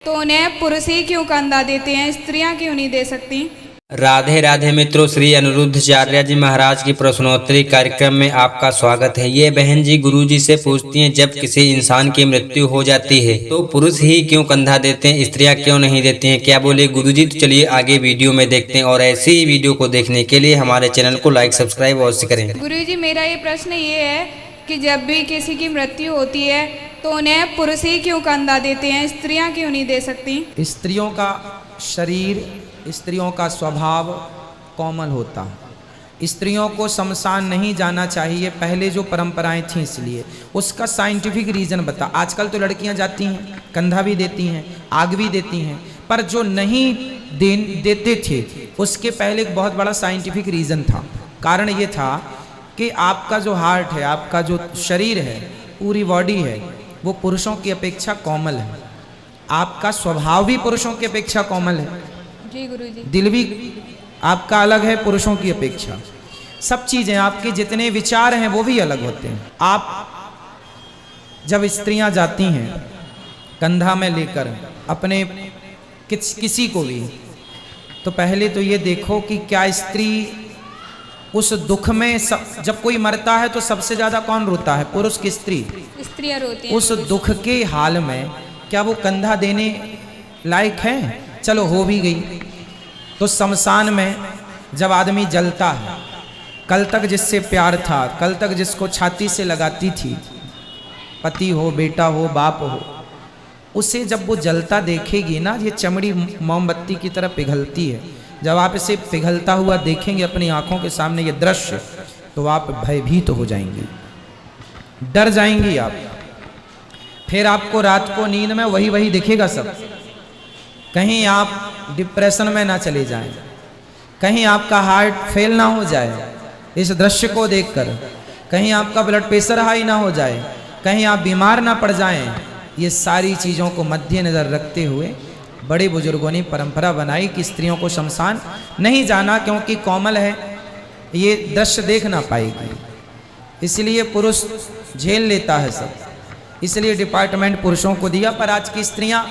तो उन्हें पुरुष ही क्यों कंधा देते हैं, स्त्रियां क्यों नहीं दे सकती? राधे राधे मित्रों, श्री अनिरुद्धाचार्य जी महाराज की प्रश्नोत्तरी कार्यक्रम में आपका स्वागत है। ये बहन जी गुरुजी से पूछती हैं, जब किसी इंसान की मृत्यु हो जाती है तो पुरुष ही क्यों कंधा देते हैं, स्त्रियां क्यों नहीं देती हैं, क्या बोले गुरुजी? तो चलिए आगे वीडियो में देखते हैं और ऐसी ही वीडियो को देखने के लिए हमारे चैनल को लाइक सब्सक्राइब अवश्य करें। गुरुजी, मेरा ये प्रश्न ये है कि जब भी किसी की मृत्यु होती है तो उन्हें पुरुष ही क्यों कंधा देते हैं, स्त्रियां क्यों नहीं दे सकती? स्त्रियों का शरीर, स्त्रियों का स्वभाव कोमल होता है। स्त्रियों को शमशान नहीं जाना चाहिए, पहले जो परंपराएं थी इसलिए। उसका साइंटिफिक रीज़न बता। आजकल तो लड़कियां जाती हैं, कंधा भी देती हैं, आग भी देती हैं, पर जो नहीं देते थे उसके पहले एक बहुत बड़ा साइंटिफिक रीज़न था। कारण ये था कि आपका जो हार्ट है, आपका जो शरीर है, पूरी बॉडी है, वो पुरुषों की अपेक्षा कोमल है। आपका स्वभाव भी पुरुषों की अपेक्षा कोमल है। जी गुरुजी। दिल भी आपका अलग है पुरुषों की अपेक्षा। सब चीज़ें, आपके जितने विचार हैं वो भी अलग होते हैं। आप जब स्त्रियां जाती हैं कंधा में लेकर अपने किसी को भी, तो पहले तो ये देखो कि क्या स्त्री उस दुख में जब कोई मरता है तो सबसे ज़्यादा कौन रोता है, पुरुष की स्त्री? स्त्रियां रोती हैं। उस दुख के हाल में क्या वो कंधा देने लायक है? चलो हो भी गई तो शमशान में जब आदमी जलता है, कल तक जिससे प्यार था, कल तक जिसको छाती से लगाती थी, पति हो, बेटा हो, बाप हो, उसे जब वो जलता देखेगी ना, ये चमड़ी मोमबत्ती की तरह पिघलती है। जब आप इसे पिघलता हुआ देखेंगे अपनी आंखों के सामने ये दृश्य, तो आप भयभीत हो जाएंगे, डर जाएंगी आप। फिर आपको रात को नींद में वही दिखेगा सब। कहीं आप डिप्रेशन में ना चले जाएं, कहीं आपका हार्ट फेल ना हो जाए इस दृश्य को देखकर, कहीं आपका ब्लड प्रेशर हाई ना हो जाए, कहीं आप बीमार ना पड़ जाएं। ये सारी चीज़ों को मद्देनज़र रखते हुए बड़े बुजुर्गों ने परंपरा बनाई कि स्त्रियों को शमशान नहीं जाना, क्योंकि कोमल है, ये दृश्य देख ना पाएगी। इसलिए पुरुष झेल लेता है सब, इसलिए डिपार्टमेंट पुरुषों को दिया। पर आज की स्त्रियां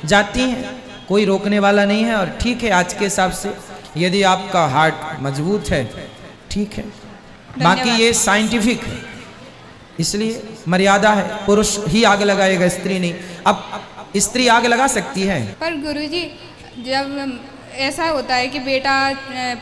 जाती हैं, कोई रोकने वाला नहीं है। और ठीक है, आज के हिसाब से यदि आपका हार्ट मजबूत है ठीक है, बाकी ये साइंटिफिक है, इसलिए मर्यादा है। पुरुष ही आग लगाएगा, स्त्री नहीं। अब स्त्री आग लगा सकती है, पर गुरुजी, जब ऐसा होता है कि बेटा,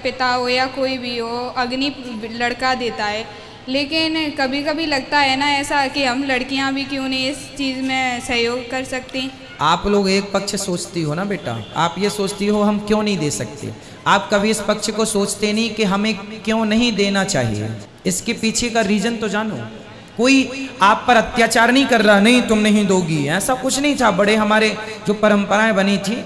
पिता हो या कोई भी हो, अग्नि लड़का देता है, लेकिन कभी कभी लगता है ना ऐसा कि हम लड़कियां भी क्यों नहीं इस चीज़ में सहयोग कर सकती? आप लोग एक पक्ष सोचती हो ना बेटा, आप ये सोचती हो हम क्यों नहीं दे सकते। आप कभी इस पक्ष को सोचते नहीं कि हमें क्यों नहीं देना चाहिए। इसके पीछे का रीजन तो जानो। कोई आप पर अत्याचार नहीं कर रहा, नहीं तुम नहीं दोगी, ऐसा कुछ नहीं था। बड़े हमारे जो परंपराएं बनी थी,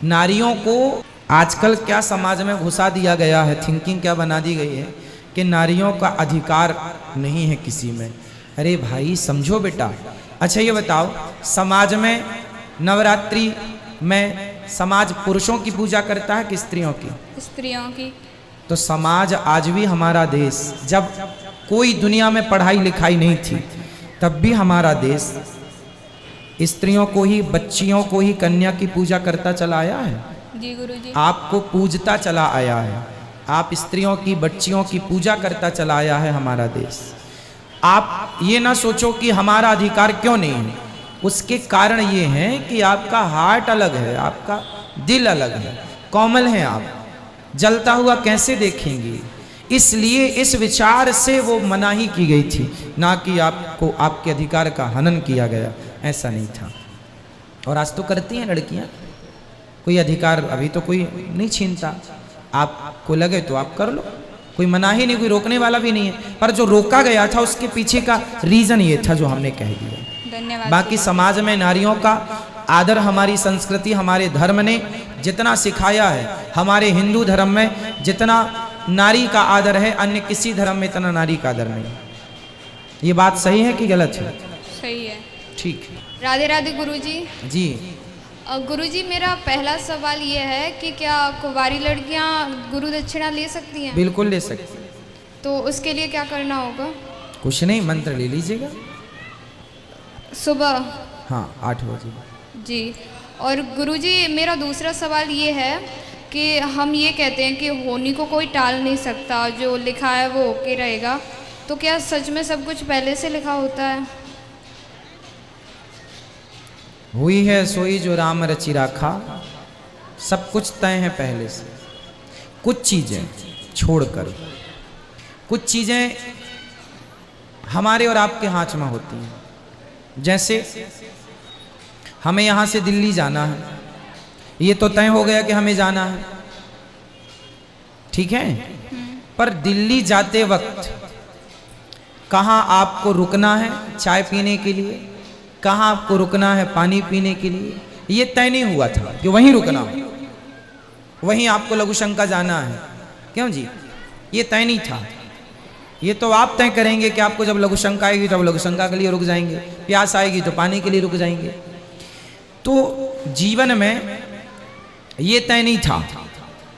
नारियों को आजकल क्या समाज में घुसा दिया गया है, थिंकिंग क्या बना दी गई है कि नारियों का अधिकार नहीं है किसी में। अरे भाई समझो बेटा। अच्छा ये बताओ, समाज में नवरात्रि में समाज पुरुषों की पूजा करता है कि स्त्रियों की? स्त्रियों की। तो समाज आज भी हमारा देश, जब कोई दुनिया में पढ़ाई लिखाई नहीं थी तब भी हमारा देश स्त्रियों को ही, बच्चियों को ही, कन्या की पूजा करता चला आया है। जी गुरुजी। आपको पूजता चला आया है, आप स्त्रियों की, बच्चियों की पूजा करता चला आया है हमारा देश। आप ये ना सोचो कि हमारा अधिकार क्यों नहीं है। उसके कारण ये हैं कि आपका हार्ट अलग है, आपका दिल अलग है, कोमल हैं आप, जलता हुआ कैसे देखेंगी। इसलिए इस विचार से वो मनाही की गई थी, ना कि आपको आपके अधिकार का हनन किया गया, ऐसा नहीं था। और आज तो करती हैं लड़कियां, कोई अधिकार अभी तो कोई नहीं छीनता। आपको लगे तो आप कर लो, कोई मनाही नहीं, कोई रोकने वाला भी नहीं है। पर जो रोका गया था उसके पीछे का रीजन ये था जो हमने कह दिया। धन्यवाद। बाकी समाज में नारियों का आदर हमारी संस्कृति, हमारे धर्म ने जितना सिखाया है, हमारे हिंदू धर्म में जितना नारी का आदर है, अन्य किसी धर्म में इतना नारी का आदर नहीं। ये बात सही है कि गलत है? सही है। ठीक है। राधे राधे गुरुजी। जी गुरुजी, मेरा पहला सवाल ये है कि क्या कुंवारी लड़कियां गुरु दक्षिणा ले सकती हैं? बिल्कुल ले सकती। तो उसके लिए क्या करना होगा? कुछ नहीं, मंत्र ले लीजिएगा सुबह। हाँ 8 बजे। जी। और गुरुजी मेरा दूसरा सवाल ये है कि हम ये कहते हैं कि होनी को कोई टाल नहीं सकता, जो लिखा है वो होके रहेगा, तो क्या सच में सब कुछ पहले से लिखा होता है? हुई है सोई जो राम रचि राखा, सब कुछ तय है पहले से। कुछ चीज़ें छोड़कर कुछ चीज़ें हमारे और आपके हाथ में होती हैं। जैसे हमें यहाँ से दिल्ली जाना है, ये तो तय हो गया कि हमें जाना है, ठीक है। पर दिल्ली जाते वक्त कहाँ आपको रुकना है चाय पीने के लिए, कहाँ आपको रुकना है पानी पीने के लिए, ये तय नहीं हुआ था कि वहीं रुकना हो, वहीं आपको लघुशंका जाना है। क्यों जी? ये तय नहीं था। ये तो आप तय करेंगे कि आपको जब लघुशंका आएगी तो लघुशंका के लिए रुक जाएंगे, प्यास आएगी तो पानी के लिए रुक जाएंगे। तो जीवन में ये तय नहीं था।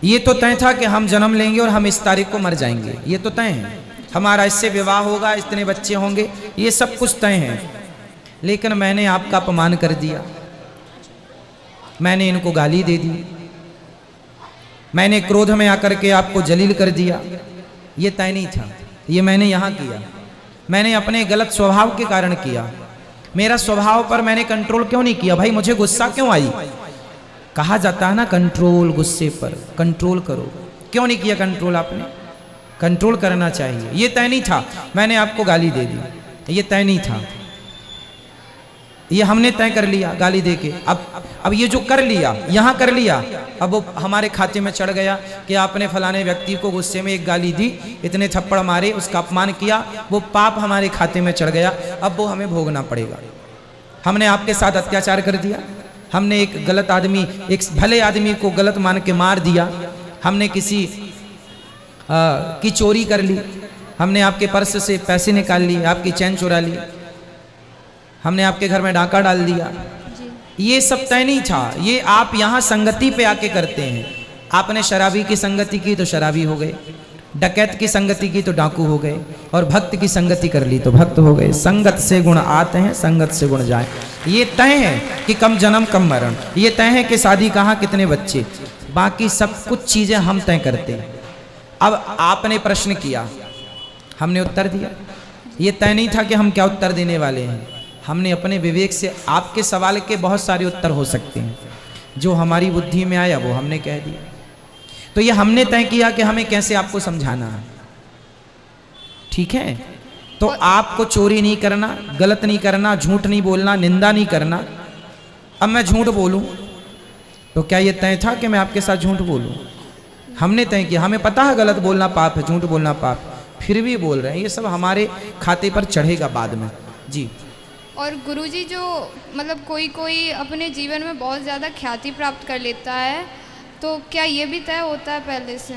ये तो तय था कि हम जन्म लेंगे और हम इस तारीख को मर जाएंगे, ये तो तय है। हमारा इससे विवाह होगा, इतने बच्चे होंगे, ये सब कुछ तय है। लेकिन मैंने आपका अपमान कर दिया, मैंने इनको गाली दे दी, मैंने क्रोध में आकर के आपको जलील कर दिया, ये तय नहीं था। ये मैंने यहाँ किया, मैंने अपने गलत स्वभाव के कारण किया। मेरा स्वभाव पर मैंने कंट्रोल क्यों नहीं किया? भाई मुझे गुस्सा क्यों आई? कहा जाता है ना कंट्रोल, गुस्से पर कंट्रोल करो। क्यों नहीं किया कंट्रोल आपने? कंट्रोल करना चाहिए। ये तय नहीं था, मैंने आपको गाली दे दी, ये तय नहीं था, ये हमने तय कर लिया गाली दे के। अब ये जो कर लिया, यहाँ कर लिया, अब वो हमारे खाते में चढ़ गया कि आपने फलाने व्यक्ति को गुस्से में एक गाली दी, इतने थप्पड़ मारे, उसका अपमान किया, वो पाप हमारे खाते में चढ़ गया, अब वो हमें भोगना पड़ेगा। हमने आपके साथ अत्याचार कर दिया, हमने एक गलत आदमी, एक भले आदमी को गलत मान के मार दिया, हमने किसी की चोरी कर ली, हमने आपके पर्स से पैसे निकाल लिए, आपकी चैन चुरा ली, हमने आपके घर में डाका डाल दिया। ये सब तय नहीं था। ये आप यहाँ संगति पे आके करते हैं। आपने शराबी की संगति की तो शराबी हो गए, डकैत की संगति की तो डाकू हो गए, और भक्त की संगति कर ली तो भक्त हो गए। संगत से गुण आते हैं, संगत से गुण जाए। ये तय है कि कम जन्म कम मरण, ये तय है कि शादी कहाँ कितने बच्चे, बाकी सब कुछ चीज़ें हम तय करते हैं। अब आपने प्रश्न किया, हमने उत्तर दिया। ये तय नहीं था कि हम क्या उत्तर देने वाले हैं। हमने अपने विवेक से, आपके सवाल के बहुत सारे उत्तर हो सकते हैं, जो हमारी बुद्धि में आया वो हमने कह दिया। तो ये हमने तय किया कि हमें कैसे आपको समझाना है, ठीक है। तो आपको चोरी नहीं करना, गलत नहीं करना, झूठ नहीं बोलना, निंदा नहीं करना। अब मैं झूठ बोलूं तो क्या ये तय था कि मैं आपके साथ झूठ बोलूं? हमने तय किया। हमें पता है गलत बोलना पाप है, झूठ बोलना पाप, फिर भी बोल रहे हैं। ये सब हमारे खाते पर चढ़ेगा बाद में जी। और गुरुजी जो मतलब कोई अपने जीवन में बहुत ज़्यादा ख्याति प्राप्त कर लेता है, तो क्या ये भी तय होता है पहले से?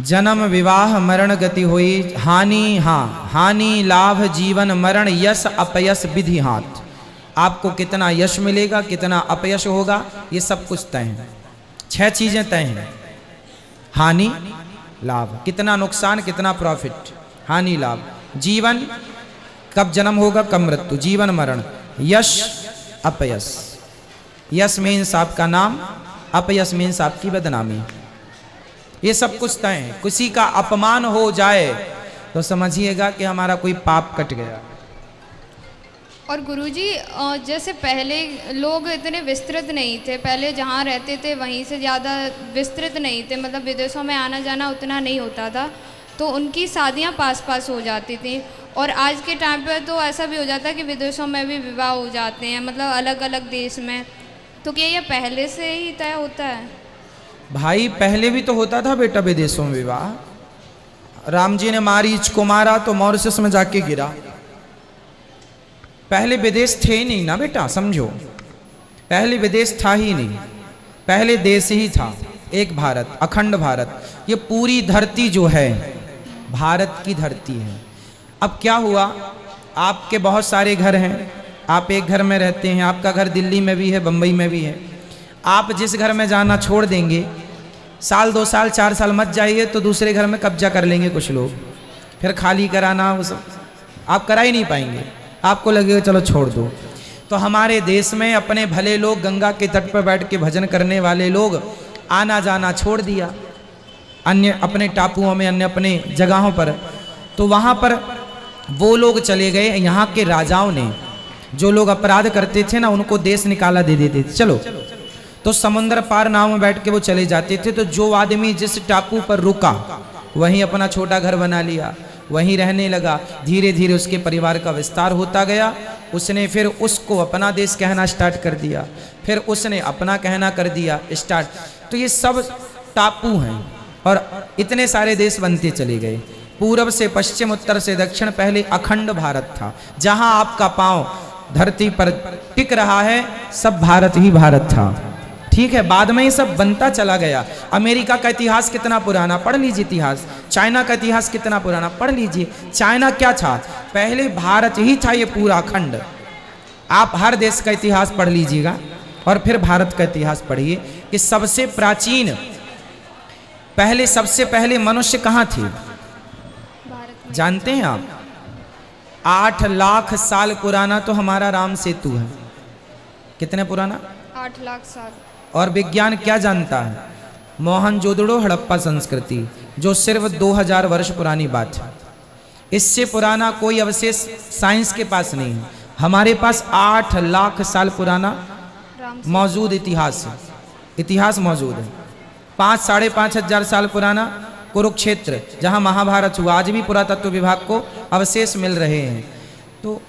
जन्म विवाह मरण गति हुई, हानि, हाँ, हानि लाभ जीवन मरण, यश अपयश विधि हाथ। आपको कितना यश मिलेगा, कितना अपयश होगा, ये सब कुछ तय है। 6 चीजें तय हैं। हानि लाभ, कितना नुकसान कितना प्रॉफिट, हानि लाभ, जीवन कब जन्म होगा कब मृत्यु, जीवन मरण, यश अपयश। यश मीन्स आपका नाम, अपयश मीन्स आपकी बदनामी। ये सब कुछ तय है। किसी का अपमान हो जाए तो समझिएगा कि हमारा कोई पाप कट गया। और गुरुजी जैसे पहले लोग इतने विस्तृत नहीं थे, पहले जहाँ रहते थे वहीं से ज़्यादा विस्तृत नहीं थे, मतलब विदेशों में आना जाना उतना नहीं होता था, तो उनकी शादियाँ पास पास हो जाती थी। और आज के टाइम पे तो ऐसा भी हो जाता है कि विदेशों में भी विवाह हो जाते हैं, मतलब अलग अलग देश में। तो क्या ये पहले से ही तय होता है? भाई पहले भी तो होता था बेटा विदेशों में विवाह। राम जी ने मारीच को मारा तो मॉरिशस में जाके गिरा। पहले विदेश थे ही नहीं ना बेटा, समझो। पहले विदेश था ही नहीं, पहले देश ही था, एक भारत, अखंड भारत। ये पूरी धरती जो है भारत की धरती है। अब क्या हुआ, आपके बहुत सारे घर हैं, आप एक घर में रहते हैं, आपका घर दिल्ली में भी है, बम्बई में भी है। आप जिस घर में जाना छोड़ देंगे, साल 2 साल 4 साल मत जाइए तो दूसरे घर में कब्जा कर लेंगे कुछ लोग, फिर खाली कराना वो सब आप करा ही नहीं पाएंगे, आपको लगेगा चलो छोड़ दो। तो हमारे देश में अपने भले लोग गंगा के तट पर बैठ के भजन करने वाले लोग आना जाना छोड़ दिया, अन्य अपने टापुओं में, अन्य अपने जगहों पर। तो वहाँ पर वो लोग चले गए, यहाँ के राजाओं ने जो लोग अपराध करते थे ना उनको देश निकाला दे देते थे, चलो। तो समुद्र पार नाव में बैठ के वो चले जाते थे। तो जो आदमी जिस टापू पर रुका वहीं अपना छोटा घर बना लिया, वहीं रहने लगा। धीरे धीरे उसके परिवार का विस्तार होता गया। उसने फिर उसको अपना देश कहना स्टार्ट कर दिया, फिर उसने अपना कहना कर दिया स्टार्ट। तो ये सब टापू हैं और इतने सारे देश बनते चले गए, पूरब से पश्चिम, उत्तर से दक्षिण। पहले अखंड भारत था, जहां आपका पांव धरती पर टिक रहा है सब भारत ही भारत था, ठीक है। बाद में ये सब बनता चला गया। अमेरिका का इतिहास कितना पुराना, पढ़ लीजिए इतिहास। चाइना का इतिहास कितना पुराना, पढ़ लीजिए। चाइना क्या था, पहले भारत ही था ये पूरा अखंड। आप हर देश का इतिहास पढ़ लीजिएगा और फिर भारत का इतिहास पढ़िए कि सबसे प्राचीन पहले, सबसे पहले मनुष्य कहाँ थे जानते हैं आप? 8 लाख साल पुराना तो हमारा राम सेतु है। कितने पुराना? 8 लाख साल। और विज्ञान क्या जानता है? मोहनजोदड़ो हड़प्पा संस्कृति, जो सिर्फ 2000 वर्ष पुरानी बात है। इससे पुराना कोई अवशेष साइंस के पास नहीं है। हमारे पास 8 लाख साल पुराना मौजूद इतिहास है, इतिहास मौजूद है। 5 साढ़े 5 हजार साल पुराना कुरुक्षेत्र, जहाँ महाभारत हुआ, आज भी पुरातत्व विभाग को अवशेष मिल रहे हैं। तो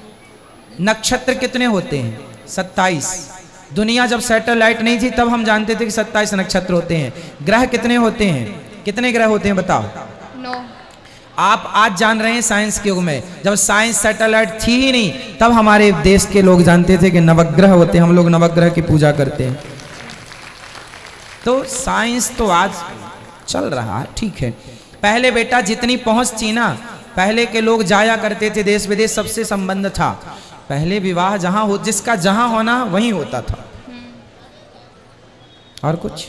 नक्षत्र कितने होते हैं? 27। दुनिया जब सैटेलाइट नहीं थी तब हम जानते थे कि 27 नक्षत्र होते हैं। ग्रह कितने होते हैं? कितने ग्रह होते हैं बताओ? 9। आप आज जान रहे हैं साइंस के युग में। जब साइंस सैटेलाइट थी ही नहीं तब हमारे देश के लोग जानते थे कि नवग्रह होते हैं, हम लोग नवग्रह की पूजा करते हैं। तो साइंस तो आज चल रहा है, ठीक है। पहले बेटा जितनी पहुंच थी ना, पहले के लोग जाया करते थे देश विदेश, सबसे संबंध था। पहले विवाह जहां हो, जिसका जहां होना वहीं होता था। और कुछ